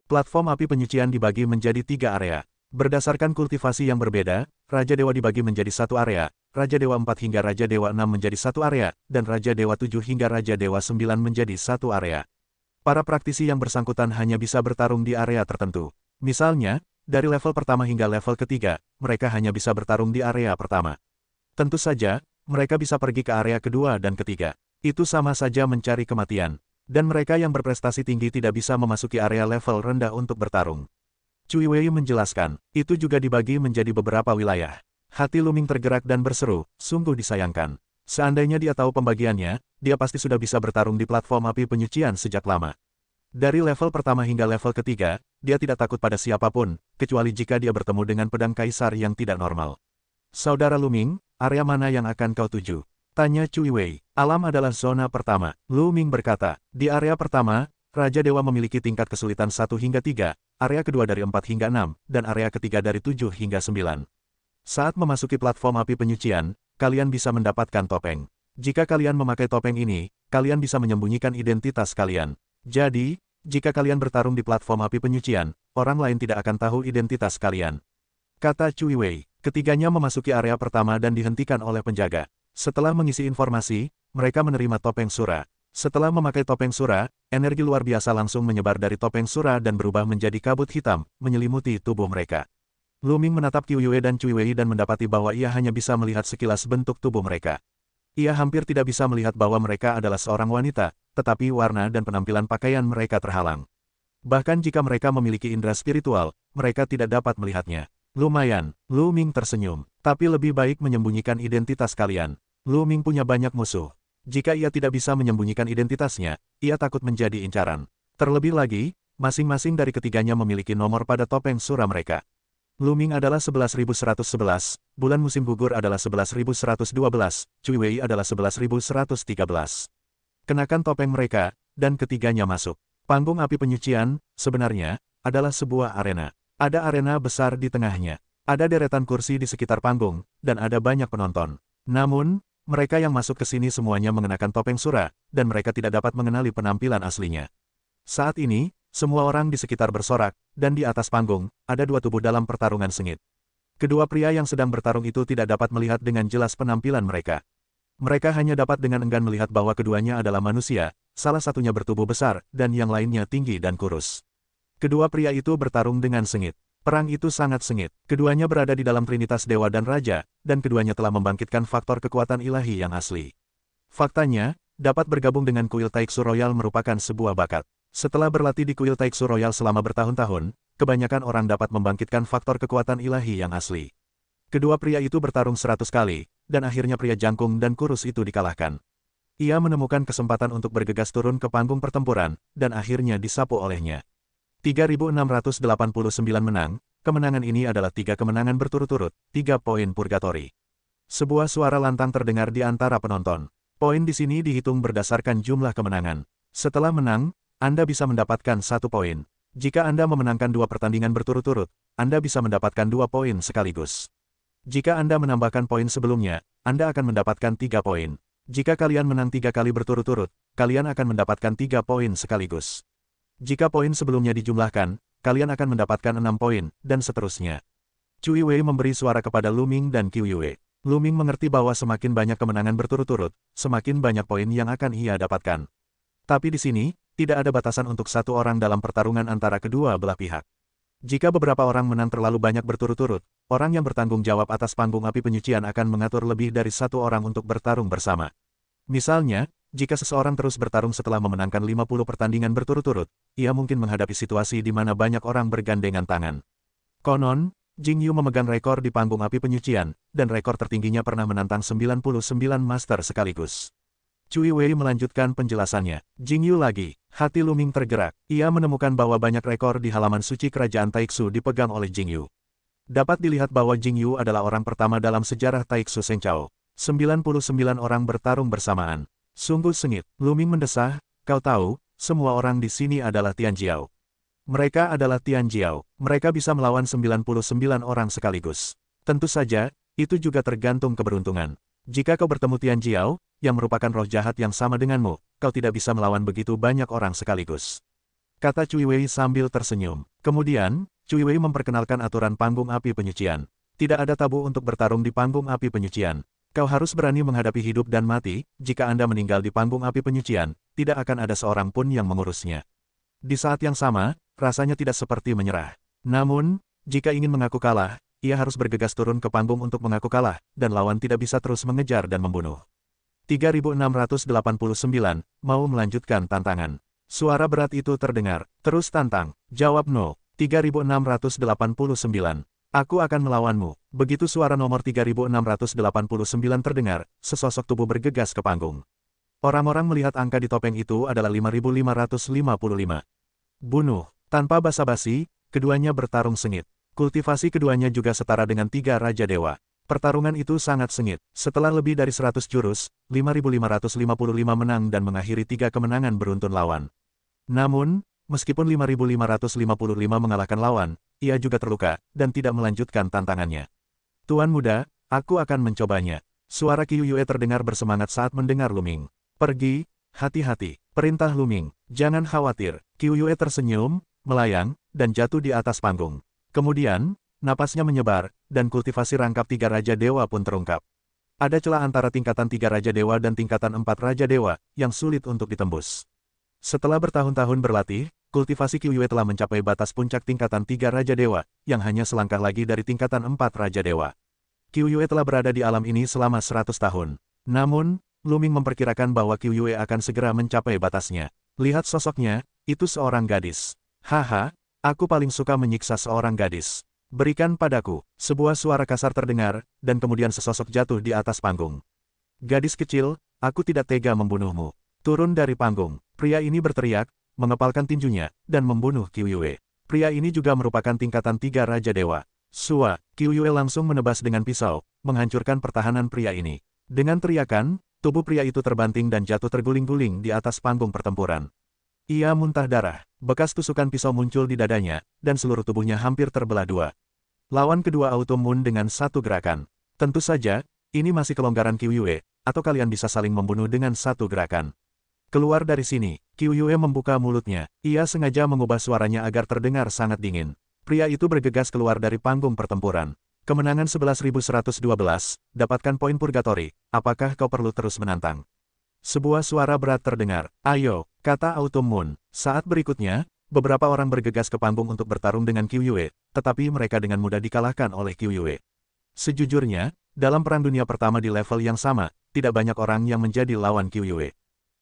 Platform api penyucian dibagi menjadi 3 area. Berdasarkan kultivasi yang berbeda, Raja Dewa dibagi menjadi 1 area, Raja Dewa 4 hingga Raja Dewa 6 menjadi 1 area, dan Raja Dewa 7 hingga Raja Dewa 9 menjadi 1 area. Para praktisi yang bersangkutan hanya bisa bertarung di area tertentu. Misalnya, dari level pertama hingga level ketiga, mereka hanya bisa bertarung di area pertama. Tentu saja, mereka bisa pergi ke area kedua dan ketiga. Itu sama saja mencari kematian. Dan mereka yang berprestasi tinggi tidak bisa memasuki area level rendah untuk bertarung. Cui Wei menjelaskan, itu juga dibagi menjadi beberapa wilayah. Hati Lu Ming tergerak dan berseru, sungguh disayangkan. Seandainya dia tahu pembagiannya, dia pasti sudah bisa bertarung di platform api penyucian sejak lama. Dari level pertama hingga level ketiga, dia tidak takut pada siapapun, kecuali jika dia bertemu dengan pedang kaisar yang tidak normal. Saudara Lu Ming, area mana yang akan kau tuju? Tanya Cui Wei. Alam adalah zona pertama. Lu Ming berkata, di area pertama, Raja Dewa memiliki tingkat kesulitan 1 hingga 3, area kedua dari 4 hingga 6, dan area ketiga dari 7 hingga 9. Saat memasuki platform api penyucian, kalian bisa mendapatkan topeng. Jika kalian memakai topeng ini, kalian bisa menyembunyikan identitas kalian. Jadi, jika kalian bertarung di platform api penyucian, orang lain tidak akan tahu identitas kalian. Kata Cui Wei. Ketiganya memasuki area pertama dan dihentikan oleh penjaga. Setelah mengisi informasi, mereka menerima topeng sura. Setelah memakai topeng sura, energi luar biasa langsung menyebar dari topeng sura dan berubah menjadi kabut hitam, menyelimuti tubuh mereka. Lu Ming menatap Qiu Yue dan Cui Wei dan mendapati bahwa ia hanya bisa melihat sekilas bentuk tubuh mereka. Ia hampir tidak bisa melihat bahwa mereka adalah seorang wanita, tetapi warna dan penampilan pakaian mereka terhalang. Bahkan jika mereka memiliki indera spiritual, mereka tidak dapat melihatnya. Lumayan, Lu Ming tersenyum. Tapi lebih baik menyembunyikan identitas kalian. Lu Ming punya banyak musuh. Jika ia tidak bisa menyembunyikan identitasnya, ia takut menjadi incaran. Terlebih lagi, masing-masing dari ketiganya memiliki nomor pada topeng sura mereka. Lu Ming adalah 11.111, bulan musim gugur adalah 11.112, Cui Wei adalah 11.113. Kenakan topeng mereka, dan ketiganya masuk. Panggung api penyucian, sebenarnya, adalah sebuah arena. Ada arena besar di tengahnya. Ada deretan kursi di sekitar panggung, dan ada banyak penonton. Namun, mereka yang masuk ke sini semuanya mengenakan topeng sura, dan mereka tidak dapat mengenali penampilan aslinya. Saat ini, semua orang di sekitar bersorak, dan di atas panggung, ada 2 tubuh dalam pertarungan sengit. Kedua pria yang sedang bertarung itu tidak dapat melihat dengan jelas penampilan mereka. Mereka hanya dapat dengan enggan melihat bahwa keduanya adalah manusia, salah satunya bertubuh besar, dan yang lainnya tinggi dan kurus. Kedua pria itu bertarung dengan sengit. Perang itu sangat sengit. Keduanya berada di dalam Trinitas Dewa dan Raja, dan keduanya telah membangkitkan faktor kekuatan ilahi yang asli. Faktanya, dapat bergabung dengan kuil Taiksu Royal merupakan sebuah bakat. Setelah berlatih di kuil Taiksu Royal selama bertahun-tahun, kebanyakan orang dapat membangkitkan faktor kekuatan ilahi yang asli. Kedua pria itu bertarung 100 kali, dan akhirnya pria jangkung dan kurus itu dikalahkan. Ia menemukan kesempatan untuk bergegas turun ke panggung pertempuran, dan akhirnya disapu olehnya. 3.689 menang, kemenangan ini adalah 3 kemenangan berturut-turut, 3 poin purgatori. Sebuah suara lantang terdengar di antara penonton. Poin di sini dihitung berdasarkan jumlah kemenangan. Setelah menang, Anda bisa mendapatkan 1 poin. Jika Anda memenangkan 2 pertandingan berturut-turut, Anda bisa mendapatkan 2 poin sekaligus. Jika Anda menambahkan poin sebelumnya, Anda akan mendapatkan 3 poin. Jika kalian menang 3 kali berturut-turut, kalian akan mendapatkan 3 poin sekaligus. Jika poin sebelumnya dijumlahkan, kalian akan mendapatkan 6 poin, dan seterusnya. Cui Wei memberi suara kepada Lu Ming dan Qiu Yue. Lu Ming mengerti bahwa semakin banyak kemenangan berturut-turut, semakin banyak poin yang akan ia dapatkan. Tapi di sini, tidak ada batasan untuk 1 orang dalam pertarungan antara kedua belah pihak. Jika beberapa orang menang terlalu banyak berturut-turut, orang yang bertanggung jawab atas panggung api penyucian akan mengatur lebih dari 1 orang untuk bertarung bersama. Misalnya, jika seseorang terus bertarung setelah memenangkan 50 pertandingan berturut-turut, ia mungkin menghadapi situasi di mana banyak orang bergandengan tangan. Konon, Jing Yu memegang rekor di panggung api penyucian, dan rekor tertingginya pernah menantang 99 master sekaligus. Cui Wei melanjutkan penjelasannya. Jing Yu lagi, hati Lu Ming tergerak. Ia menemukan bahwa banyak rekor di halaman suci kerajaan Taiksu dipegang oleh Jing Yu. Dapat dilihat bahwa Jing Yu adalah orang pertama dalam sejarah Taiksu Senchao. 99 orang bertarung bersamaan. Sungguh sengit. Lu Ming mendesah, kau tahu, semua orang di sini adalah Tianjiao. Mereka adalah Tianjiao. Mereka bisa melawan 99 orang sekaligus. Tentu saja, itu juga tergantung keberuntungan. Jika kau bertemu Tianjiao, yang merupakan roh jahat yang sama denganmu, kau tidak bisa melawan begitu banyak orang sekaligus. kata Cui Wei sambil tersenyum. Kemudian, Cui Wei memperkenalkan aturan panggung api penyucian. Tidak ada tabu untuk bertarung di panggung api penyucian. Kau harus berani menghadapi hidup dan mati, jika Anda meninggal di panggung api penyucian, tidak akan ada seorang pun yang mengurusnya. Di saat yang sama, rasanya tidak seperti menyerah. Namun, jika ingin mengaku kalah, ia harus bergegas turun ke panggung untuk mengaku kalah, dan lawan tidak bisa terus mengejar dan membunuh. 3689, mau melanjutkan tantangan. Suara berat itu terdengar. Terus tantang. Jawab no. 3689. Aku akan melawanmu. Begitu suara nomor 3689 terdengar, sesosok tubuh bergegas ke panggung. Orang-orang melihat angka di topeng itu adalah 5555. Bunuh. Tanpa basa-basi, keduanya bertarung sengit. Kultivasi keduanya juga setara dengan 3 Raja Dewa. Pertarungan itu sangat sengit. Setelah lebih dari 100 jurus, 5555 menang dan mengakhiri 3 kemenangan beruntun lawan. Namun, meskipun 5555 mengalahkan lawan, ia juga terluka, dan tidak melanjutkan tantangannya. Tuan muda, aku akan mencobanya. Suara Qiu Yue terdengar bersemangat saat mendengar Luming. Pergi, hati-hati, perintah Luming, jangan khawatir. Qiu Yue tersenyum, melayang, dan jatuh di atas panggung. Kemudian, napasnya menyebar, dan kultivasi rangkap 3 Raja Dewa pun terungkap. Ada celah antara tingkatan 3 Raja Dewa dan tingkatan 4 Raja Dewa, yang sulit untuk ditembus. Setelah bertahun-tahun berlatih, kultivasi Qiu Yue telah mencapai batas puncak tingkatan 3 Raja Dewa, yang hanya selangkah lagi dari tingkatan 4 Raja Dewa. Qiu Yue telah berada di alam ini selama 100 tahun. Namun, Luming memperkirakan bahwa Qiu Yue akan segera mencapai batasnya. Lihat sosoknya, itu seorang gadis. Haha, aku paling suka menyiksa seorang gadis. Berikan padaku. Sebuah suara kasar terdengar, dan kemudian sesosok jatuh di atas panggung. Gadis kecil, aku tidak tega membunuhmu. Turun dari panggung. Pria ini berteriak, mengepalkan tinjunya, dan membunuh Qiu Yue. Pria ini juga merupakan tingkatan 3 Raja Dewa. Sua, Qiu Yue langsung menebas dengan pisau, menghancurkan pertahanan pria ini. Dengan teriakan, tubuh pria itu terbanting dan jatuh terguling-guling di atas panggung pertempuran. Ia muntah darah, bekas tusukan pisau muncul di dadanya, dan seluruh tubuhnya hampir terbelah dua. Lawan kedua Auto Moon dengan satu gerakan. Tentu saja, ini masih kelonggaran Qiu Yue, atau kalian bisa saling membunuh dengan satu gerakan. Keluar dari sini, Qiu Yue membuka mulutnya. Ia sengaja mengubah suaranya agar terdengar sangat dingin. Pria itu bergegas keluar dari panggung pertempuran. Kemenangan 11.112, dapatkan poin purgatori, apakah kau perlu terus menantang? Sebuah suara berat terdengar. Ayo, kata Auto Moon. Saat berikutnya, beberapa orang bergegas ke panggung untuk bertarung dengan Qiu Yue, tetapi mereka dengan mudah dikalahkan oleh Qiu Yue. Sejujurnya, dalam Perang Dunia Pertama di level yang sama, tidak banyak orang yang menjadi lawan Qiu Yue.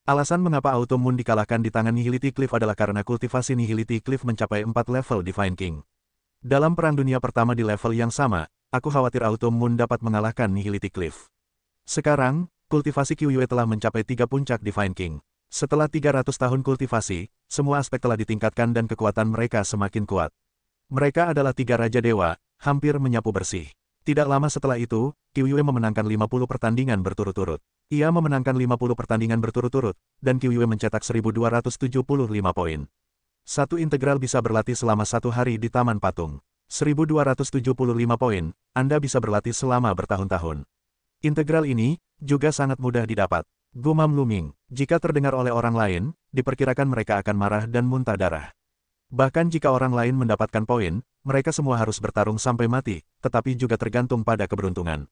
Alasan mengapa Auto Moon dikalahkan di tangan Nihility Cliff adalah karena kultivasi Nihility Cliff mencapai 4 level Divine King. Dalam Perang Dunia Pertama di level yang sama, aku khawatir Auto Moon dapat mengalahkan Nihility Cliff. Sekarang, kultivasi Qiu Yue telah mencapai 3 puncak Divine King. Setelah 300 tahun kultivasi, semua aspek telah ditingkatkan dan kekuatan mereka semakin kuat. Mereka adalah 3 Raja Dewa, hampir menyapu bersih. Tidak lama setelah itu, Qiu Yue memenangkan 50 pertandingan berturut-turut. Ia memenangkan 50 pertandingan berturut-turut, dan Qiu Yue mencetak 1275 poin. Satu integral bisa berlatih selama 1 hari di Taman Patung. 1275 poin, Anda bisa berlatih selama bertahun-tahun. Integral ini juga sangat mudah didapat. Gumam Luming, jika terdengar oleh orang lain, diperkirakan mereka akan marah dan muntah darah. Bahkan jika orang lain mendapatkan poin, mereka semua harus bertarung sampai mati, tetapi juga tergantung pada keberuntungan.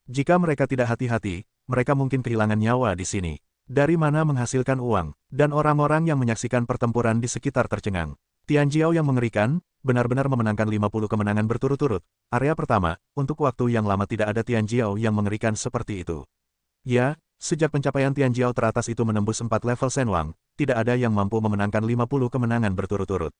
Jika mereka tidak hati-hati, mereka mungkin kehilangan nyawa di sini. Dari mana menghasilkan uang, dan orang-orang yang menyaksikan pertempuran di sekitar tercengang. Tian Jiao yang mengerikan, benar-benar memenangkan 50 kemenangan berturut-turut. Area pertama, untuk waktu yang lama tidak ada Tian Jiao yang mengerikan seperti itu. Ya, sejak pencapaian Tian Jiao teratas itu menembus 4 level Shenwang, tidak ada yang mampu memenangkan 50 kemenangan berturut-turut.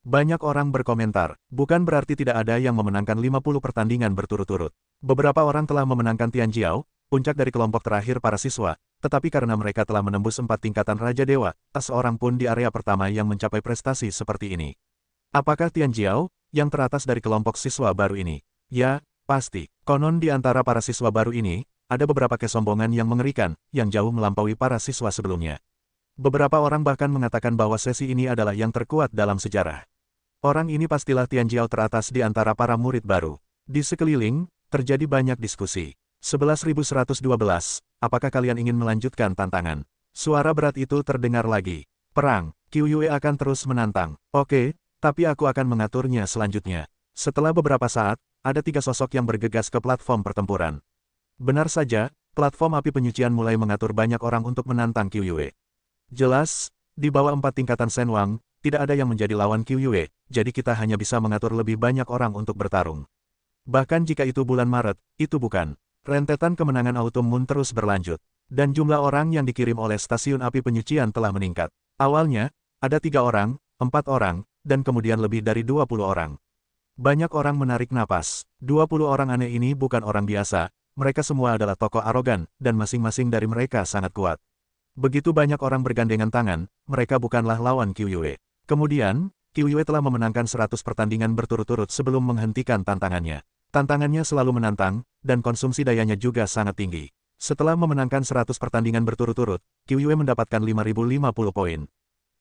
Banyak orang berkomentar, bukan berarti tidak ada yang memenangkan 50 pertandingan berturut-turut. Beberapa orang telah memenangkan Tian Jiao, puncak dari kelompok terakhir para siswa, tetapi karena mereka telah menembus 4 tingkatan Raja Dewa, tak seorang pun di area pertama yang mencapai prestasi seperti ini. Apakah Tian Jiao, yang teratas dari kelompok siswa baru ini? Ya, pasti. Konon di antara para siswa baru ini, ada beberapa kesombongan yang mengerikan, yang jauh melampaui para siswa sebelumnya. Beberapa orang bahkan mengatakan bahwa sesi ini adalah yang terkuat dalam sejarah. Orang ini pastilah Tian Jiao teratas di antara para murid baru. Di sekeliling, terjadi banyak diskusi. 11.112, apakah kalian ingin melanjutkan tantangan? Suara berat itu terdengar lagi. Perang, Qiuyue akan terus menantang. Oke, tapi aku akan mengaturnya selanjutnya. Setelah beberapa saat, ada 3 sosok yang bergegas ke platform pertempuran. Benar saja, platform api penyucian mulai mengatur banyak orang untuk menantang Qiuyue. Jelas, di bawah 4 tingkatan Shen Wang, tidak ada yang menjadi lawan Qiuyue, jadi kita hanya bisa mengatur lebih banyak orang untuk bertarung. Bahkan jika itu bulan Maret, itu bukan. Rentetan kemenangan Autumn Moon terus berlanjut, dan jumlah orang yang dikirim oleh stasiun api penyucian telah meningkat. Awalnya, ada 3 orang, 4 orang, dan kemudian lebih dari 20 orang. Banyak orang menarik napas. 20 orang aneh ini bukan orang biasa, mereka semua adalah tokoh arogan, dan masing-masing dari mereka sangat kuat. Begitu banyak orang bergandengan tangan, mereka bukanlah lawan Qiuyue. Kemudian, Qiuyue telah memenangkan 100 pertandingan berturut-turut sebelum menghentikan tantangannya. Tantangannya selalu menantang, dan konsumsi dayanya juga sangat tinggi. Setelah memenangkan 100 pertandingan berturut-turut, Qiuyue mendapatkan 5.050 poin.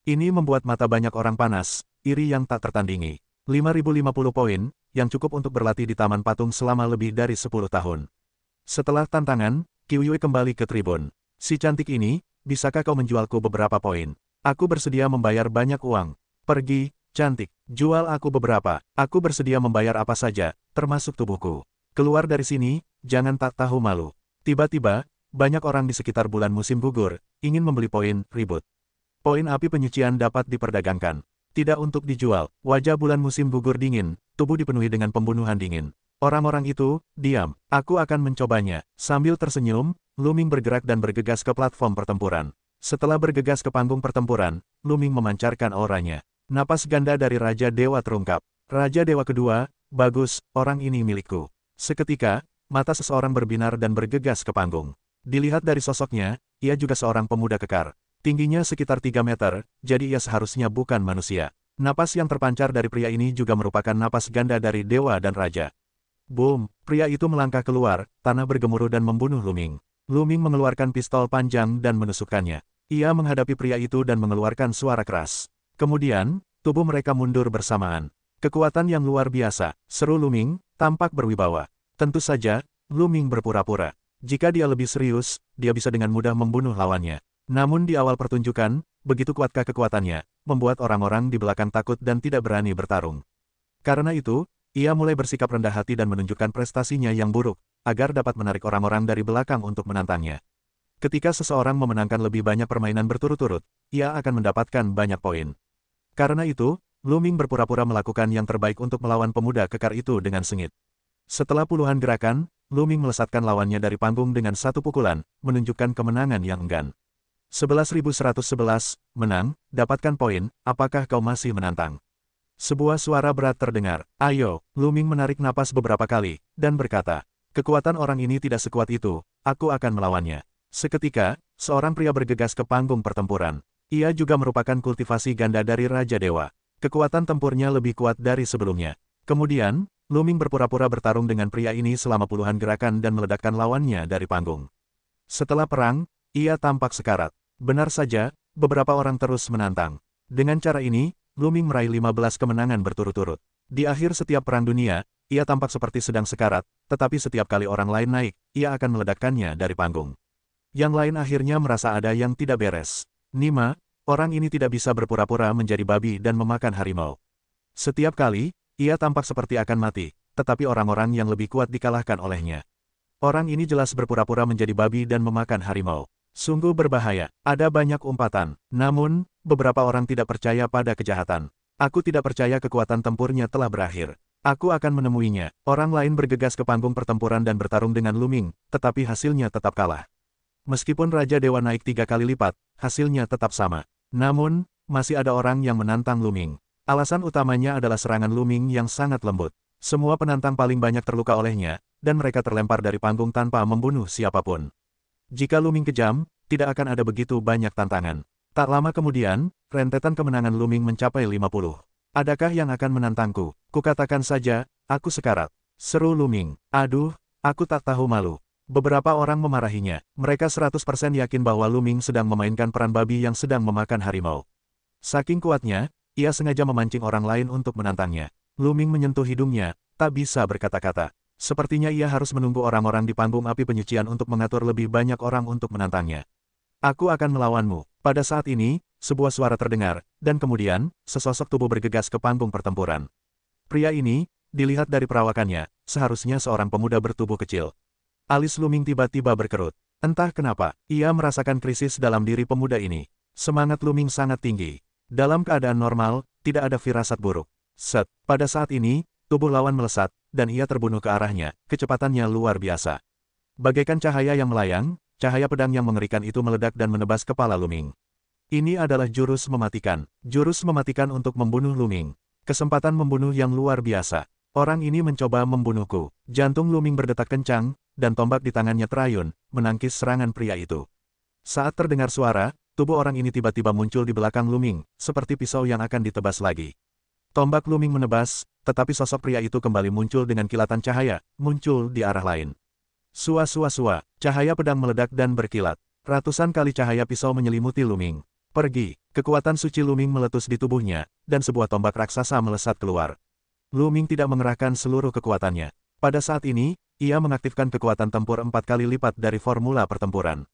Ini membuat mata banyak orang panas, iri yang tak tertandingi. 5.050 poin, yang cukup untuk berlatih di Taman Patung selama lebih dari 10 tahun. Setelah tantangan, Qiuyue kembali ke tribun. Si cantik ini, bisakah kau menjualku beberapa poin? Aku bersedia membayar banyak uang. Pergi, cantik, jual aku beberapa. Aku bersedia membayar apa saja, termasuk tubuhku. Keluar dari sini, jangan tak tahu malu. Tiba-tiba, banyak orang di sekitar bulan musim gugur, ingin membeli poin, ribut. Poin api penyucian dapat diperdagangkan. Tidak untuk dijual. Wajah bulan musim gugur dingin, tubuh dipenuhi dengan pembunuhan dingin. Orang-orang itu, diam. Aku akan mencobanya. Sambil tersenyum, Luming bergerak dan bergegas ke platform pertempuran. Setelah bergegas ke panggung pertempuran, Luming memancarkan auranya. Napas ganda dari Raja Dewa terungkap. Raja Dewa kedua, bagus, orang ini milikku. Seketika, mata seseorang berbinar dan bergegas ke panggung. Dilihat dari sosoknya, ia juga seorang pemuda kekar. Tingginya sekitar 3 meter, jadi ia seharusnya bukan manusia. Napas yang terpancar dari pria ini juga merupakan napas ganda dari dewa dan raja. Boom, pria itu melangkah keluar, tanah bergemuruh dan membunuh Luming. Luming mengeluarkan pistol panjang dan menusukkannya. Ia menghadapi pria itu dan mengeluarkan suara keras. Kemudian, tubuh mereka mundur bersamaan. Kekuatan yang luar biasa, seru Luming, tampak berwibawa. Tentu saja, Luming berpura-pura. Jika dia lebih serius, dia bisa dengan mudah membunuh lawannya. Namun di awal pertunjukan, begitu kuatkah kekuatannya, membuat orang-orang di belakang takut dan tidak berani bertarung. Karena itu, ia mulai bersikap rendah hati dan menunjukkan prestasinya yang buruk, agar dapat menarik orang-orang dari belakang untuk menantangnya. Ketika seseorang memenangkan lebih banyak permainan berturut-turut, ia akan mendapatkan banyak poin. Karena itu, Luming berpura-pura melakukan yang terbaik untuk melawan pemuda kekar itu dengan sengit. Setelah puluhan gerakan, Luming melesatkan lawannya dari panggung dengan satu pukulan, menunjukkan kemenangan yang enggan. 11.111, menang, dapatkan poin, apakah kau masih menantang? Sebuah suara berat terdengar. Ayo, Luming menarik napas beberapa kali, dan berkata, kekuatan orang ini tidak sekuat itu, aku akan melawannya. Seketika, seorang pria bergegas ke panggung pertempuran. Ia juga merupakan kultivasi ganda dari Raja Dewa. Kekuatan tempurnya lebih kuat dari sebelumnya. Kemudian, Luming berpura-pura bertarung dengan pria ini selama puluhan gerakan dan meledakkan lawannya dari panggung. Setelah perang, ia tampak sekarat. Benar saja, beberapa orang terus menantang. Dengan cara ini, Luming meraih 15 kemenangan berturut-turut. Di akhir setiap perang dunia, ia tampak seperti sedang sekarat, tetapi setiap kali orang lain naik, ia akan meledakkannya dari panggung. Yang lain akhirnya merasa ada yang tidak beres. Nima, orang ini tidak bisa berpura-pura menjadi babi dan memakan harimau. Setiap kali, ia tampak seperti akan mati, tetapi orang-orang yang lebih kuat dikalahkan olehnya. Orang ini jelas berpura-pura menjadi babi dan memakan harimau. Sungguh berbahaya, ada banyak umpatan. Namun, beberapa orang tidak percaya pada kejahatan. Aku tidak percaya kekuatan tempurnya telah berakhir. Aku akan menemuinya. Orang lain bergegas ke panggung pertempuran dan bertarung dengan Luming, tetapi hasilnya tetap kalah. Meskipun Raja Dewa naik 3 kali lipat, hasilnya tetap sama. Namun, masih ada orang yang menantang Luming. Alasan utamanya adalah serangan Luming yang sangat lembut. Semua penantang paling banyak terluka olehnya, dan mereka terlempar dari panggung tanpa membunuh siapapun. Jika Luming kejam, tidak akan ada begitu banyak tantangan. Tak lama kemudian, rentetan kemenangan Luming mencapai 50. Adakah yang akan menantangku? Kukatakan saja, aku sekarat. Seru Luming. Aduh, aku tak tahu malu. Beberapa orang memarahinya. Mereka 100% yakin bahwa Luming sedang memainkan peran babi yang sedang memakan harimau. Saking kuatnya, ia sengaja memancing orang lain untuk menantangnya. Luming menyentuh hidungnya, tak bisa berkata-kata. Sepertinya ia harus menunggu orang-orang di panggung api penyucian untuk mengatur lebih banyak orang untuk menantangnya. Aku akan melawanmu. Pada saat ini, sebuah suara terdengar, dan kemudian, sesosok tubuh bergegas ke panggung pertempuran. Pria ini, dilihat dari perawakannya, seharusnya seorang pemuda bertubuh kecil. Alis Lu Ming tiba-tiba berkerut. Entah kenapa, ia merasakan krisis dalam diri pemuda ini. Semangat Lu Ming sangat tinggi. Dalam keadaan normal, tidak ada firasat buruk. Set, pada saat ini, tubuh lawan melesat, dan ia terbunuh ke arahnya, kecepatannya luar biasa. Bagaikan cahaya yang melayang, cahaya pedang yang mengerikan itu meledak dan menebas kepala Lu Ming. Ini adalah jurus mematikan untuk membunuh Lu Ming. Kesempatan membunuh yang luar biasa. Orang ini mencoba membunuhku. Jantung Lu Ming berdetak kencang, dan tombak di tangannya terayun, menangkis serangan pria itu. Saat terdengar suara, tubuh orang ini tiba-tiba muncul di belakang Lu Ming, seperti pisau yang akan ditebas lagi. Tombak Lu Ming menebas, tetapi sosok pria itu kembali muncul dengan kilatan cahaya, muncul di arah lain. Sua-sua-sua, cahaya pedang meledak dan berkilat. Ratusan kali cahaya pisau menyelimuti Lu Ming. Pergi, kekuatan suci Lu Ming meletus di tubuhnya, dan sebuah tombak raksasa melesat keluar. Lu Ming tidak mengerahkan seluruh kekuatannya. Pada saat ini, ia mengaktifkan kekuatan tempur 4 kali lipat dari formula pertempuran.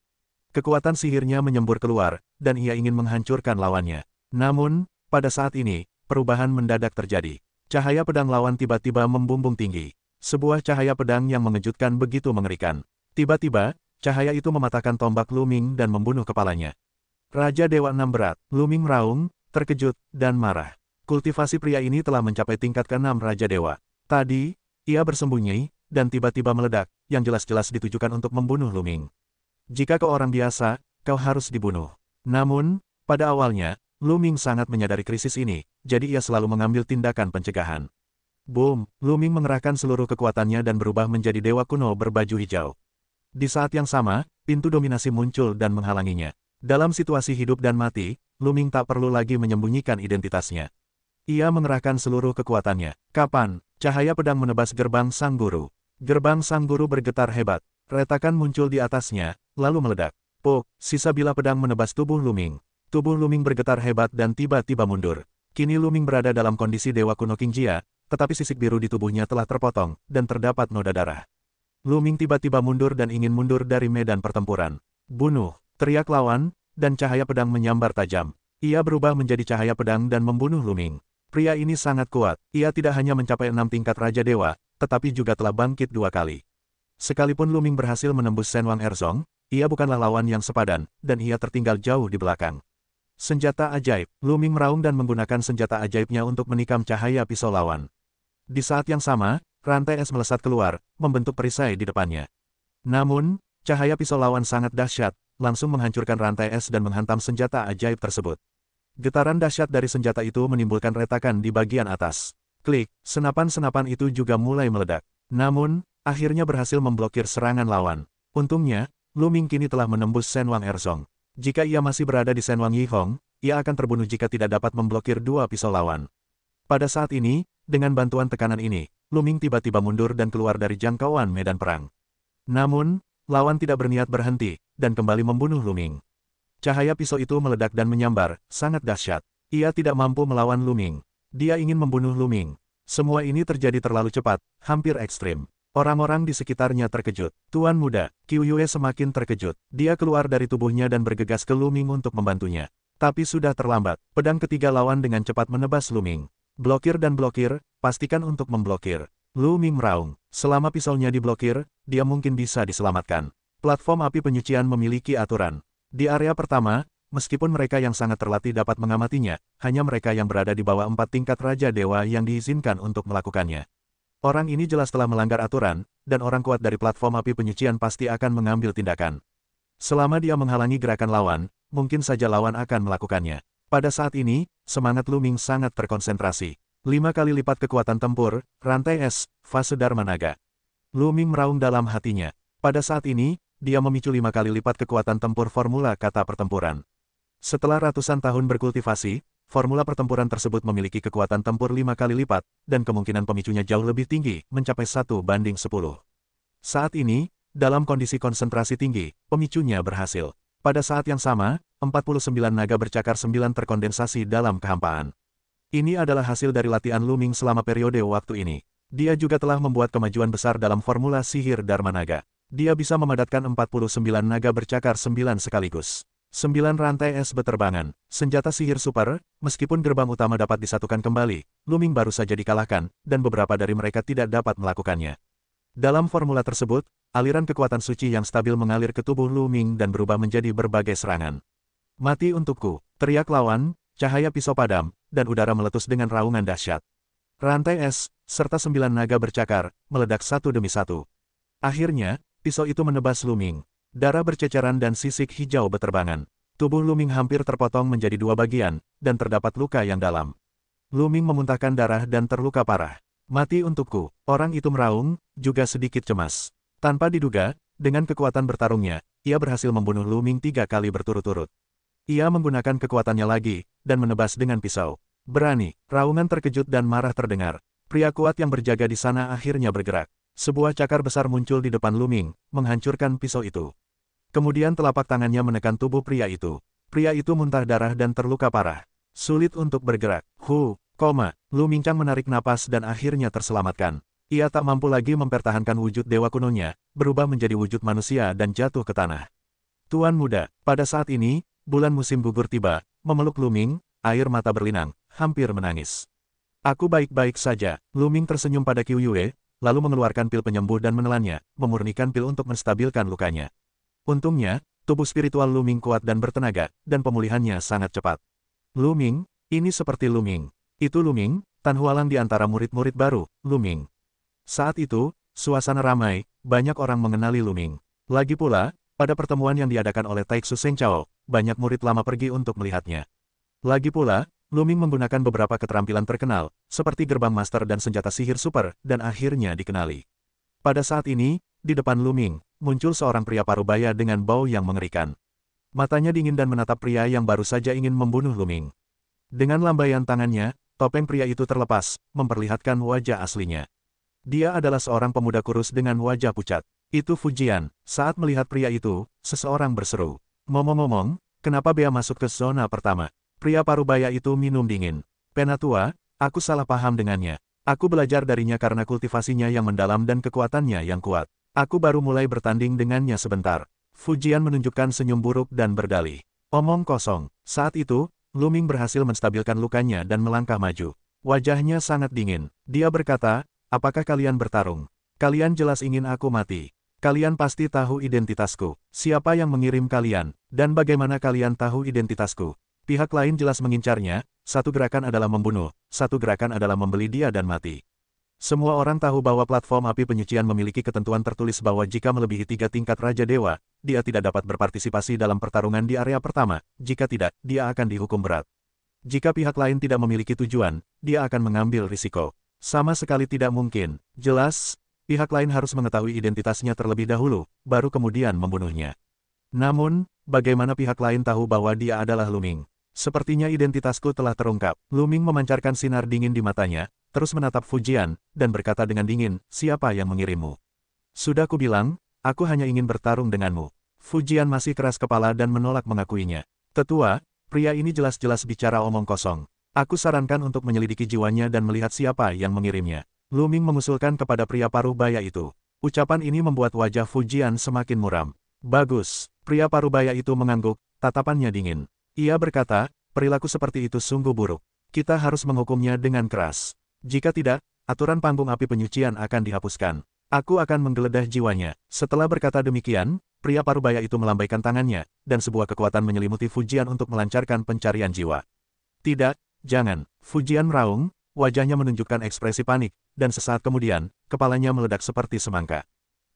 Kekuatan sihirnya menyembur keluar, dan ia ingin menghancurkan lawannya. Namun, pada saat ini, perubahan mendadak terjadi. Cahaya pedang lawan tiba-tiba membumbung tinggi. Sebuah cahaya pedang yang mengejutkan begitu mengerikan. Tiba-tiba, cahaya itu mematahkan tombak Lu Ming dan membunuh kepalanya. Raja Dewa 6 berat, Lu Ming meraung, terkejut, dan marah. Kultivasi pria ini telah mencapai tingkat ke-6 Raja Dewa. Tadi, ia bersembunyi, dan tiba-tiba meledak, yang jelas-jelas ditujukan untuk membunuh Lu Ming. Jika kau orang biasa, kau harus dibunuh. Namun, pada awalnya, Lu Ming sangat menyadari krisis ini, jadi ia selalu mengambil tindakan pencegahan. Boom, Lu Ming mengerahkan seluruh kekuatannya dan berubah menjadi dewa kuno berbaju hijau. Di saat yang sama, pintu dominasi muncul dan menghalanginya. Dalam situasi hidup dan mati, Lu Ming tak perlu lagi menyembunyikan identitasnya. Ia mengerahkan seluruh kekuatannya. Kapan? Cahaya pedang menebas gerbang sang guru. Gerbang sang guru bergetar hebat. Retakan muncul di atasnya, lalu meledak. Pok, sisa bilah pedang menebas tubuh Lu Ming. Tubuh Lu Ming bergetar hebat dan tiba-tiba mundur. Kini Lu Ming berada dalam kondisi Dewa Kuno King Jia, tetapi sisik biru di tubuhnya telah terpotong, dan terdapat noda darah. Lu Ming tiba-tiba mundur dan ingin mundur dari medan pertempuran. Bunuh, teriak lawan, dan cahaya pedang menyambar tajam. Ia berubah menjadi cahaya pedang dan membunuh Lu Ming. Pria ini sangat kuat, ia tidak hanya mencapai 6 tingkat Raja Dewa, tetapi juga telah bangkit 2 kali. Sekalipun Lu Ming berhasil menembus Senwang Erzong, ia bukanlah lawan yang sepadan, dan ia tertinggal jauh di belakang. Senjata ajaib, Lu Ming meraung dan menggunakan senjata ajaibnya untuk menikam cahaya pisau lawan. Di saat yang sama, rantai es melesat keluar, membentuk perisai di depannya. Namun, cahaya pisau lawan sangat dahsyat, langsung menghancurkan rantai es dan menghantam senjata ajaib tersebut. Getaran dahsyat dari senjata itu menimbulkan retakan di bagian atas. Klik, senapan-senapan itu juga mulai meledak. Namun, akhirnya berhasil memblokir serangan lawan. Untungnya, Lu Ming kini telah menembus Senwang Erzong. Jika ia masih berada di Senwang Yihong, ia akan terbunuh jika tidak dapat memblokir 2 pisau lawan. Pada saat ini, dengan bantuan tekanan ini, Lu Ming tiba-tiba mundur dan keluar dari jangkauan medan perang. Namun, lawan tidak berniat berhenti, dan kembali membunuh Lu Ming. Cahaya pisau itu meledak dan menyambar, sangat dahsyat. Ia tidak mampu melawan Lu Ming. Dia ingin membunuh Lu Ming. Semua ini terjadi terlalu cepat, hampir ekstrim. Orang-orang di sekitarnya terkejut. Tuan muda, Qiu Yue semakin terkejut. Dia keluar dari tubuhnya dan bergegas ke Lu Ming untuk membantunya. Tapi sudah terlambat. Pedang ketiga lawan dengan cepat menebas Lu Ming. Blokir dan blokir, pastikan untuk memblokir. Lu Ming meraung. Selama pisaunya diblokir, dia mungkin bisa diselamatkan. Platform api penyucian memiliki aturan. Di area pertama, meskipun mereka yang sangat terlatih dapat mengamatinya, hanya mereka yang berada di bawah 4 tingkat Raja Dewa yang diizinkan untuk melakukannya. Orang ini jelas telah melanggar aturan, dan orang kuat dari platform api penyucian pasti akan mengambil tindakan. Selama dia menghalangi gerakan lawan, mungkin saja lawan akan melakukannya. Pada saat ini, semangat Lu Ming sangat terkonsentrasi. 5 kali lipat kekuatan tempur, rantai es, fase Dharma Naga. Lu Ming meraung dalam hatinya. Pada saat ini, dia memicu 5 kali lipat kekuatan tempur formula kata pertempuran. Setelah ratusan tahun berkultivasi, formula pertempuran tersebut memiliki kekuatan tempur 5 kali lipat, dan kemungkinan pemicunya jauh lebih tinggi, mencapai 1:10. Saat ini, dalam kondisi konsentrasi tinggi, pemicunya berhasil. Pada saat yang sama, 49 naga bercakar 9 terkondensasi dalam kehampaan. Ini adalah hasil dari latihan Lu Ming selama periode waktu ini. Dia juga telah membuat kemajuan besar dalam formula sihir Dharma Naga. Dia bisa memadatkan 49 naga bercakar 9 sekaligus. 9 rantai es beterbangan, senjata sihir super, meskipun gerbang utama dapat disatukan kembali, Luming baru saja dikalahkan, dan beberapa dari mereka tidak dapat melakukannya. Dalam formula tersebut, aliran kekuatan suci yang stabil mengalir ke tubuh Luming dan berubah menjadi berbagai serangan. Mati untukku, teriak lawan, cahaya pisau padam, dan udara meletus dengan raungan dahsyat. Rantai es, serta 9 naga bercakar, meledak satu demi satu. Akhirnya, pisau itu menebas Luming. Darah berceceran dan sisik hijau beterbangan. Tubuh Luming hampir terpotong menjadi 2 bagian, dan terdapat luka yang dalam. Luming memuntahkan darah dan terluka parah. Mati untukku, orang itu meraung, juga sedikit cemas. Tanpa diduga, dengan kekuatan bertarungnya, ia berhasil membunuh Luming 3 kali berturut-turut. Ia menggunakan kekuatannya lagi, dan menebas dengan pisau. Berani, raungan terkejut dan marah terdengar. Pria kuat yang berjaga di sana akhirnya bergerak. Sebuah cakar besar muncul di depan Luming, menghancurkan pisau itu. Kemudian telapak tangannya menekan tubuh pria itu. Pria itu muntah darah dan terluka parah. Sulit untuk bergerak. Luming Chang menarik napas dan akhirnya terselamatkan. Ia tak mampu lagi mempertahankan wujud dewa kunonya, berubah menjadi wujud manusia dan jatuh ke tanah. Tuan muda, pada saat ini, bulan musim gugur tiba, memeluk Luming, air mata berlinang, hampir menangis. Aku baik-baik saja, Luming tersenyum pada Qiu Yue, lalu mengeluarkan pil penyembuh dan menelannya, memurnikan pil untuk menstabilkan lukanya. Untungnya, tubuh spiritual Luming kuat dan bertenaga, dan pemulihannya sangat cepat. Luming, ini seperti Luming. Itu Luming, Tan Hualang di antara murid-murid baru, Luming. Saat itu, suasana ramai, banyak orang mengenali Luming. Lagi pula, pada pertemuan yang diadakan oleh Taiksu Seng Chao, banyak murid lama pergi untuk melihatnya. Lagi pula, Luming menggunakan beberapa keterampilan terkenal, seperti gerbang master dan senjata sihir super, dan akhirnya dikenali. Pada saat ini, di depan Luming, muncul seorang pria parubaya dengan bau yang mengerikan. Matanya dingin dan menatap pria yang baru saja ingin membunuh Luming. Dengan lambaian tangannya, topeng pria itu terlepas, memperlihatkan wajah aslinya. Dia adalah seorang pemuda kurus dengan wajah pucat. Itu Fujian. Saat melihat pria itu, seseorang berseru. Ngomong-ngomong, kenapa Bea masuk ke zona pertama? Pria parubaya itu minum dingin. Penatua, aku salah paham dengannya. Aku belajar darinya karena kultivasinya yang mendalam dan kekuatannya yang kuat. Aku baru mulai bertanding dengannya sebentar. Fujian menunjukkan senyum buruk dan berdalih. Omong kosong. Saat itu, Luming berhasil menstabilkan lukanya dan melangkah maju. Wajahnya sangat dingin. Dia berkata, apakah kalian bertarung? Kalian jelas ingin aku mati. Kalian pasti tahu identitasku. Siapa yang mengirim kalian? Dan bagaimana kalian tahu identitasku? Pihak lain jelas mengincarnya, satu gerakan adalah membunuh, satu gerakan adalah membeli dia dan mati. Semua orang tahu bahwa platform api penyucian memiliki ketentuan tertulis bahwa jika melebihi 3 tingkat Raja Dewa, dia tidak dapat berpartisipasi dalam pertarungan di area pertama, jika tidak, dia akan dihukum berat. Jika pihak lain tidak memiliki tujuan, dia akan mengambil risiko. Sama sekali tidak mungkin. Jelas, pihak lain harus mengetahui identitasnya terlebih dahulu, baru kemudian membunuhnya. Namun, bagaimana pihak lain tahu bahwa dia adalah Luming? Sepertinya identitasku telah terungkap. Luming memancarkan sinar dingin di matanya, terus menatap Fujian, dan berkata dengan dingin, siapa yang mengirimmu? Sudah kubilang, aku hanya ingin bertarung denganmu. Fujian masih keras kepala dan menolak mengakuinya. Tetua, pria ini jelas-jelas bicara omong kosong. Aku sarankan untuk menyelidiki jiwanya dan melihat siapa yang mengirimnya. Luming mengusulkan kepada pria parubaya itu. Ucapan ini membuat wajah Fujian semakin muram. Bagus, pria parubaya itu mengangguk, tatapannya dingin. Ia berkata, perilaku seperti itu sungguh buruk. Kita harus menghukumnya dengan keras. Jika tidak, aturan panggung api penyucian akan dihapuskan. Aku akan menggeledah jiwanya. Setelah berkata demikian, pria parubaya itu melambaikan tangannya, dan sebuah kekuatan menyelimuti Fujian untuk melancarkan pencarian jiwa. Tidak, jangan. Fujian meraung, wajahnya menunjukkan ekspresi panik, dan sesaat kemudian, kepalanya meledak seperti semangka.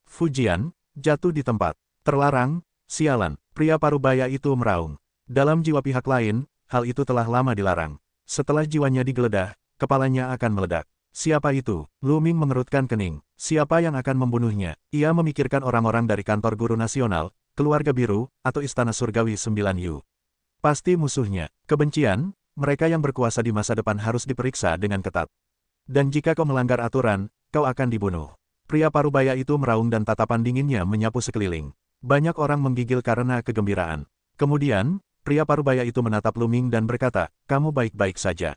Fujian, jatuh di tempat. Terlarang, sialan. Pria parubaya itu meraung. Dalam jiwa pihak lain, hal itu telah lama dilarang. Setelah jiwanya digeledah, kepalanya akan meledak. Siapa itu? Luming mengerutkan kening. Siapa yang akan membunuhnya? Ia memikirkan orang-orang dari kantor guru nasional, keluarga biru, atau istana surgawi 9 Yu. Pasti musuhnya. Kebencian, mereka yang berkuasa di masa depan harus diperiksa dengan ketat. Dan jika kau melanggar aturan, kau akan dibunuh. Pria parubaya itu meraung dan tatapan dinginnya menyapu sekeliling. Banyak orang menggigil karena kegembiraan. Kemudian, pria parubaya itu menatap Luming dan berkata, kamu baik-baik saja.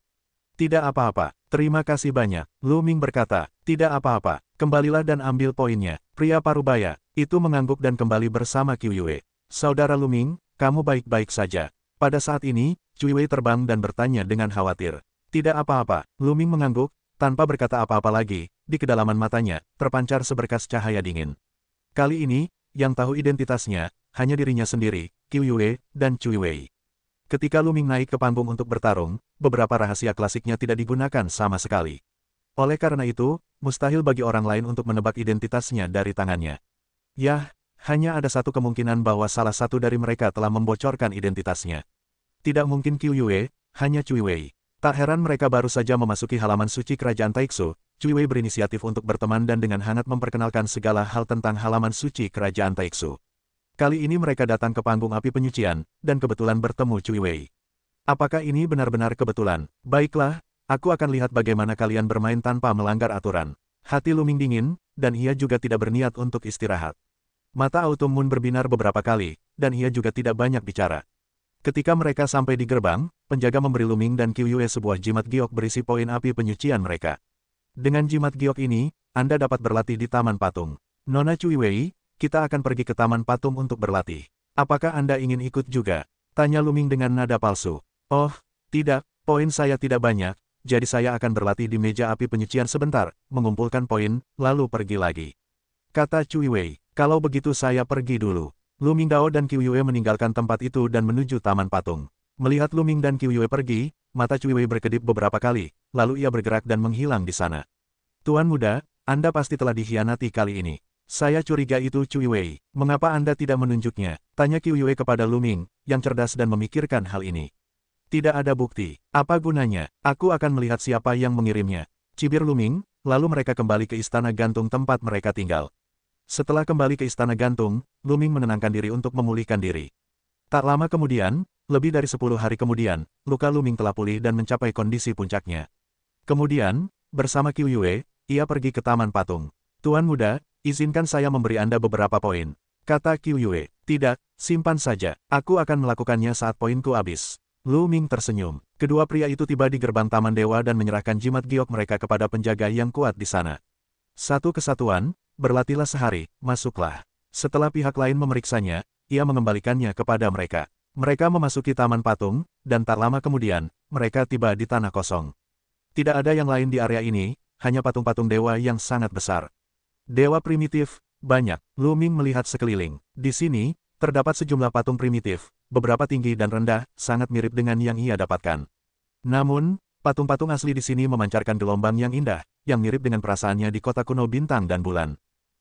Tidak apa-apa, terima kasih banyak. Luming berkata, tidak apa-apa, kembalilah dan ambil poinnya. Pria parubaya itu mengangguk dan kembali bersama Qiu Yue. Saudara Luming, kamu baik-baik saja. Pada saat ini, Cui Wei terbang dan bertanya dengan khawatir. Tidak apa-apa, Lu Ming mengangguk, tanpa berkata apa-apa lagi, di kedalaman matanya, terpancar seberkas cahaya dingin. Kali ini, yang tahu identitasnya, hanya dirinya sendiri, Qiu Yue, dan Cui Wei. Ketika Lu Ming naik ke panggung untuk bertarung, beberapa rahasia klasiknya tidak digunakan sama sekali. Oleh karena itu, mustahil bagi orang lain untuk menebak identitasnya dari tangannya. Yah, hanya ada satu kemungkinan bahwa salah satu dari mereka telah membocorkan identitasnya. Tidak mungkin Qiu Yue, hanya Cui Wei. Tak heran mereka baru saja memasuki halaman suci kerajaan Taixu, Cui Wei berinisiatif untuk berteman dan dengan hangat memperkenalkan segala hal tentang halaman suci kerajaan Taixu. Kali ini mereka datang ke panggung api penyucian, dan kebetulan bertemu Cui Wei. Apakah ini benar-benar kebetulan? Baiklah, aku akan lihat bagaimana kalian bermain tanpa melanggar aturan. Hati Lu Ming dingin, dan ia juga tidak berniat untuk istirahat. Mata Autumn Moon berbinar beberapa kali, dan ia juga tidak banyak bicara. Ketika mereka sampai di gerbang, penjaga memberi Lu Ming dan Qiu Yue sebuah jimat giok berisi poin api penyucian mereka. Dengan jimat giok ini, Anda dapat berlatih di Taman Patung. Nona Cui Wei, kita akan pergi ke Taman Patung untuk berlatih. Apakah Anda ingin ikut juga? Tanya Lu Ming dengan nada palsu. Oh, tidak, poin saya tidak banyak, jadi saya akan berlatih di meja api penyucian sebentar, mengumpulkan poin, lalu pergi lagi. Kata Cui Wei. Kalau begitu saya pergi dulu. Lu Mingdao dan Qiu Yue meninggalkan tempat itu dan menuju Taman Patung. Melihat Lu Ming dan Qiu Yue pergi, mata Cui Wei berkedip beberapa kali, lalu ia bergerak dan menghilang di sana. Tuan muda, Anda pasti telah dikhianati kali ini. Saya curiga itu Cui Wei. Mengapa Anda tidak menunjuknya? Tanya Qiu Yue kepada Lu Ming, yang cerdas dan memikirkan hal ini. Tidak ada bukti. Apa gunanya? Aku akan melihat siapa yang mengirimnya. Cibir Lu Ming, lalu mereka kembali ke istana gantung tempat mereka tinggal. Setelah kembali ke istana gantung, Lu Ming menenangkan diri untuk memulihkan diri. Tak lama kemudian, lebih dari 10 hari kemudian, luka Lu Ming telah pulih dan mencapai kondisi puncaknya. Kemudian, bersama Qiu Yue, ia pergi ke Taman Patung. Tuan muda, izinkan saya memberi Anda beberapa poin. Kata Qiu Yue. Tidak, simpan saja. Aku akan melakukannya saat poinku habis. Lu Ming tersenyum. Kedua pria itu tiba di gerbang Taman Dewa dan menyerahkan jimat giok mereka kepada penjaga yang kuat di sana. Satu kesatuan, berlatihlah sehari, masuklah. Setelah pihak lain memeriksanya, ia mengembalikannya kepada mereka. Mereka memasuki Taman Patung, dan tak lama kemudian, mereka tiba di tanah kosong. Tidak ada yang lain di area ini, hanya patung-patung dewa yang sangat besar. Dewa primitif, banyak. Lu Ming melihat sekeliling. Di sini, terdapat sejumlah patung primitif, beberapa tinggi dan rendah, sangat mirip dengan yang ia dapatkan. Namun, patung-patung asli di sini memancarkan gelombang yang indah, yang mirip dengan perasaannya di kota kuno bintang dan bulan.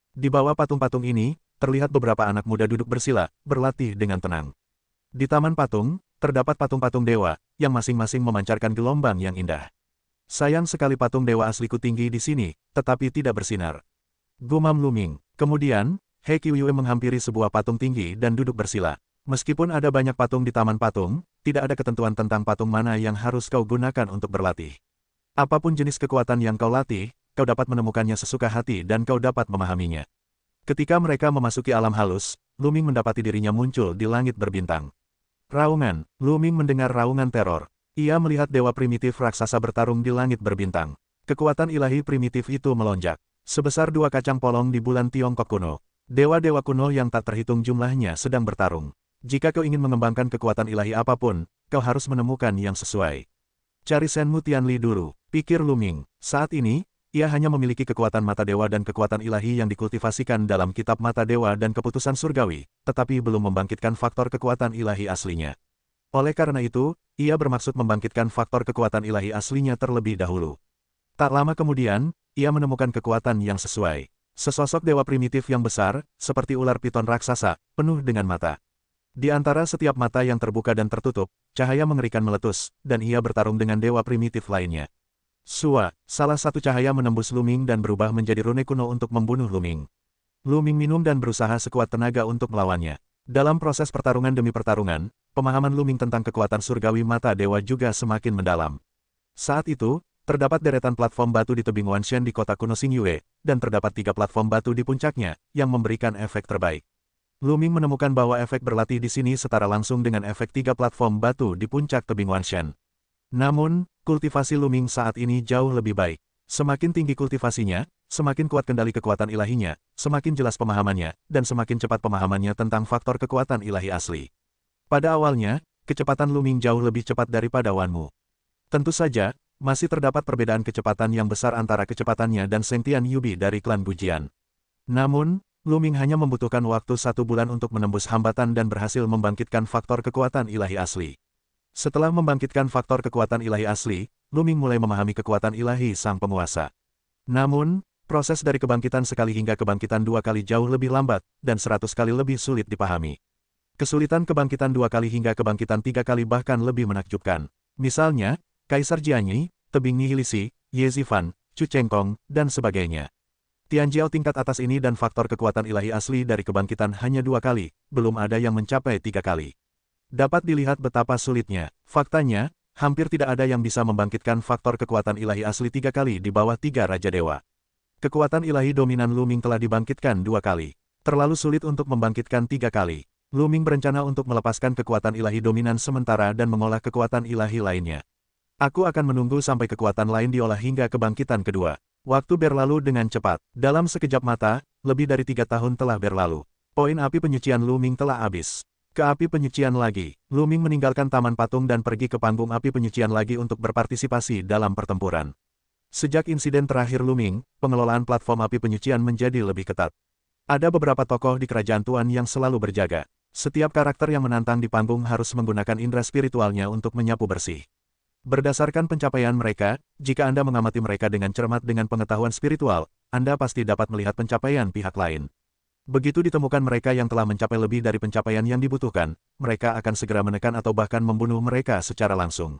Di bawah patung-patung ini, terlihat beberapa anak muda duduk bersila, berlatih dengan tenang. Di Taman Patung, terdapat patung-patung dewa, yang masing-masing memancarkan gelombang yang indah. Sayang sekali patung dewa asliku tinggi di sini, tetapi tidak bersinar. Gumam Lu Ming. Kemudian, He Qiu Yue menghampiri sebuah patung tinggi dan duduk bersila. Meskipun ada banyak patung di Taman Patung, tidak ada ketentuan tentang patung mana yang harus kau gunakan untuk berlatih. Apapun jenis kekuatan yang kau latih, kau dapat menemukannya sesuka hati dan kau dapat memahaminya. Ketika mereka memasuki alam halus, Lu Ming mendapati dirinya muncul di langit berbintang. Raungan. Lu Ming mendengar raungan teror. Ia melihat dewa primitif raksasa bertarung di langit berbintang. Kekuatan ilahi primitif itu melonjak. Sebesar 2 kacang polong di bulan Tiongkok kuno. Dewa-dewa kuno yang tak terhitung jumlahnya sedang bertarung. Jika kau ingin mengembangkan kekuatan ilahi apapun, kau harus menemukan yang sesuai. Cari Senmu Tianli dulu, pikir Lu Ming. Saat ini, ia hanya memiliki kekuatan mata dewa dan kekuatan ilahi yang dikultivasikan dalam kitab mata dewa dan keputusan surgawi, tetapi belum membangkitkan faktor kekuatan ilahi aslinya. Oleh karena itu, ia bermaksud membangkitkan faktor kekuatan ilahi aslinya terlebih dahulu. Tak lama kemudian, ia menemukan kekuatan yang sesuai. Sesosok dewa primitif yang besar, seperti ular piton raksasa, penuh dengan mata. Di antara setiap mata yang terbuka dan tertutup, cahaya mengerikan meletus, dan ia bertarung dengan dewa primitif lainnya. Sua, salah satu cahaya menembus Lu Ming dan berubah menjadi rune kuno untuk membunuh Lu Ming. Lu Ming minum dan berusaha sekuat tenaga untuk melawannya. Dalam proses pertarungan demi pertarungan, pemahaman Lu Ming tentang kekuatan surgawi mata dewa juga semakin mendalam. Saat itu, terdapat deretan platform batu di tebing Wanshan di kota kuno Xingyue, dan terdapat 3 platform batu di puncaknya, yang memberikan efek terbaik. Lu Ming menemukan bahwa efek berlatih di sini setara langsung dengan efek 3 platform batu di puncak tebing Wanshan. Namun, kultivasi Lu Ming saat ini jauh lebih baik. Semakin tinggi kultivasinya, semakin kuat kendali kekuatan ilahinya, semakin jelas pemahamannya, dan semakin cepat pemahamannya tentang faktor kekuatan ilahi asli. Pada awalnya, kecepatan Luming jauh lebih cepat daripada Wanmu. Tentu saja, masih terdapat perbedaan kecepatan yang besar antara kecepatannya dan Sentian Yubi dari klan Bujian. Namun, Luming hanya membutuhkan waktu 1 bulan untuk menembus hambatan dan berhasil membangkitkan faktor kekuatan ilahi asli. Setelah membangkitkan faktor kekuatan ilahi asli, Luming mulai memahami kekuatan ilahi sang penguasa. Namun, proses dari kebangkitan sekali hingga kebangkitan 2 kali jauh lebih lambat, dan 100 kali lebih sulit dipahami. Kesulitan kebangkitan 2 kali hingga kebangkitan 3 kali bahkan lebih menakjubkan. Misalnya, Kaisar Jianyi, Tebing Nihilisi, Ye Zifan, Chu Chengkong, dan sebagainya. Tianjiao tingkat atas ini dan faktor kekuatan ilahi asli dari kebangkitan hanya 2 kali, belum ada yang mencapai 3 kali. Dapat dilihat betapa sulitnya. Faktanya, hampir tidak ada yang bisa membangkitkan faktor kekuatan ilahi asli 3 kali di bawah 3 Raja Dewa. Kekuatan ilahi dominan Luming telah dibangkitkan 2 kali. Terlalu sulit untuk membangkitkan 3 kali. Luming berencana untuk melepaskan kekuatan ilahi dominan sementara dan mengolah kekuatan ilahi lainnya. Aku akan menunggu sampai kekuatan lain diolah hingga kebangkitan kedua. Waktu berlalu dengan cepat. Dalam sekejap mata, lebih dari 3 tahun telah berlalu. Poin api penyucian Luming telah habis. Ke api penyucian lagi. Luming meninggalkan Taman Patung dan pergi ke panggung api penyucian lagi untuk berpartisipasi dalam pertempuran. Sejak insiden terakhir Luming, pengelolaan platform api penyucian menjadi lebih ketat. Ada beberapa tokoh di kerajaan Tuan yang selalu berjaga. Setiap karakter yang menantang di panggung harus menggunakan indera spiritualnya untuk menyapu bersih. Berdasarkan pencapaian mereka, jika Anda mengamati mereka dengan cermat dengan pengetahuan spiritual, Anda pasti dapat melihat pencapaian pihak lain. Begitu ditemukan mereka yang telah mencapai lebih dari pencapaian yang dibutuhkan, mereka akan segera menekan atau bahkan membunuh mereka secara langsung.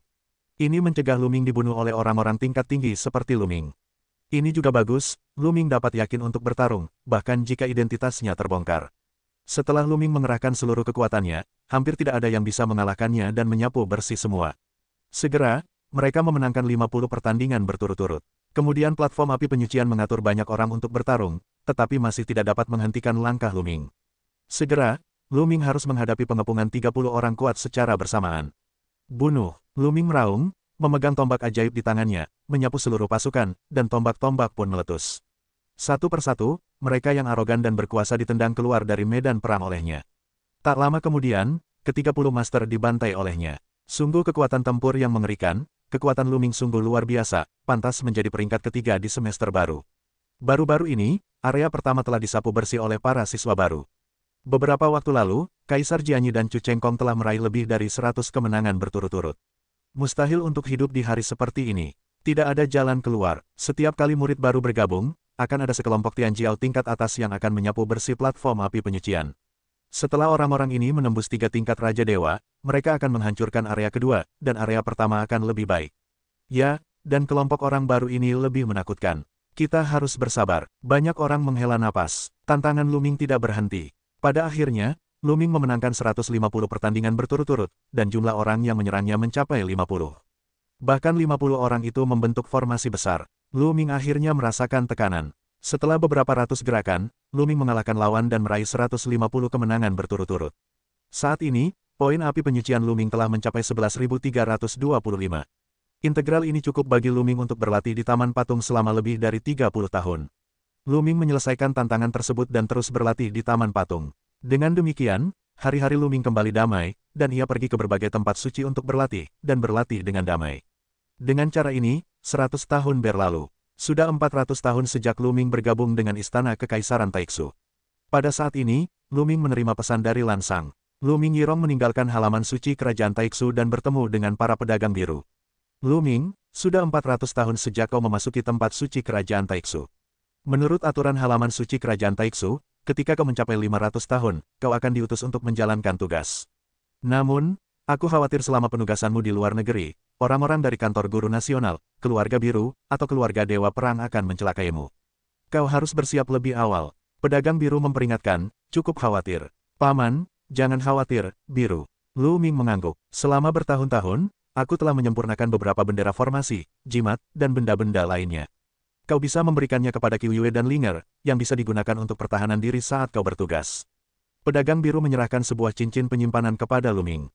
Ini mencegah Luming dibunuh oleh orang-orang tingkat tinggi seperti Luming. Ini juga bagus, Luming dapat yakin untuk bertarung, bahkan jika identitasnya terbongkar. Setelah Luming mengerahkan seluruh kekuatannya, hampir tidak ada yang bisa mengalahkannya dan menyapu bersih semua. Segera, mereka memenangkan 50 pertandingan berturut-turut. Kemudian platform api penyucian mengatur banyak orang untuk bertarung, tetapi masih tidak dapat menghentikan langkah Luming. Segera, Luming harus menghadapi pengepungan 30 orang kuat secara bersamaan. Bunuh, Luming meraung, memegang tombak ajaib di tangannya, menyapu seluruh pasukan, dan tombak-tombak pun meletus. Satu persatu, mereka yang arogan dan berkuasa ditendang keluar dari medan perang olehnya. Tak lama kemudian, ke-30 master dibantai olehnya. Sungguh kekuatan tempur yang mengerikan, kekuatan Luming sungguh luar biasa, pantas menjadi peringkat ketiga di semester baru. Baru-baru ini, area pertama telah disapu bersih oleh para siswa baru. Beberapa waktu lalu, Kaisar Jianyi dan Chu Chengkong telah meraih lebih dari 100 kemenangan berturut-turut. Mustahil untuk hidup di hari seperti ini. Tidak ada jalan keluar. Setiap kali murid baru bergabung, akan ada sekelompok Tianjiao tingkat atas yang akan menyapu bersih platform api penyucian. Setelah orang-orang ini menembus 3 tingkat Raja Dewa, mereka akan menghancurkan area kedua, dan area pertama akan lebih baik. Ya, dan kelompok orang baru ini lebih menakutkan. Kita harus bersabar. Banyak orang menghela napas. Tantangan Luming tidak berhenti. Pada akhirnya, Luming memenangkan 150 pertandingan berturut-turut, dan jumlah orang yang menyerangnya mencapai 50. Bahkan 50 orang itu membentuk formasi besar. Luming akhirnya merasakan tekanan. Setelah beberapa ratus gerakan, Luming mengalahkan lawan dan meraih 150 kemenangan berturut-turut. Saat ini, poin api penyucian Luming telah mencapai 11.325. Integral ini cukup bagi Luming untuk berlatih di Taman Patung selama lebih dari 30 tahun. Luming menyelesaikan tantangan tersebut dan terus berlatih di Taman Patung. Dengan demikian, hari-hari Luming kembali damai, dan ia pergi ke berbagai tempat suci untuk berlatih, dan berlatih dengan damai. Dengan cara ini, 100 tahun berlalu. Sudah 400 tahun sejak Luming bergabung dengan Istana Kekaisaran Taiksu. Pada saat ini, Luming menerima pesan dari Lansang. Luming Yirong meninggalkan halaman suci Kerajaan Taiksu dan bertemu dengan para pedagang biru. Luming, sudah 400 tahun sejak kau memasuki tempat suci Kerajaan Taiksu. Menurut aturan halaman suci Kerajaan Taiksu, ketika kau mencapai 500 tahun, kau akan diutus untuk menjalankan tugas. Namun, aku khawatir selama penugasanmu di luar negeri, orang-orang dari kantor guru nasional, keluarga biru, atau keluarga dewa perang akan mencelakaimu. Kau harus bersiap lebih awal. Pedagang biru memperingatkan, cukup khawatir. Paman, jangan khawatir, biru. Luming mengangguk. Selama bertahun-tahun, aku telah menyempurnakan beberapa bendera formasi, jimat, dan benda-benda lainnya. Kau bisa memberikannya kepada Qiu Yue dan Linger, yang bisa digunakan untuk pertahanan diri saat kau bertugas. Pedagang biru menyerahkan sebuah cincin penyimpanan kepada Luming.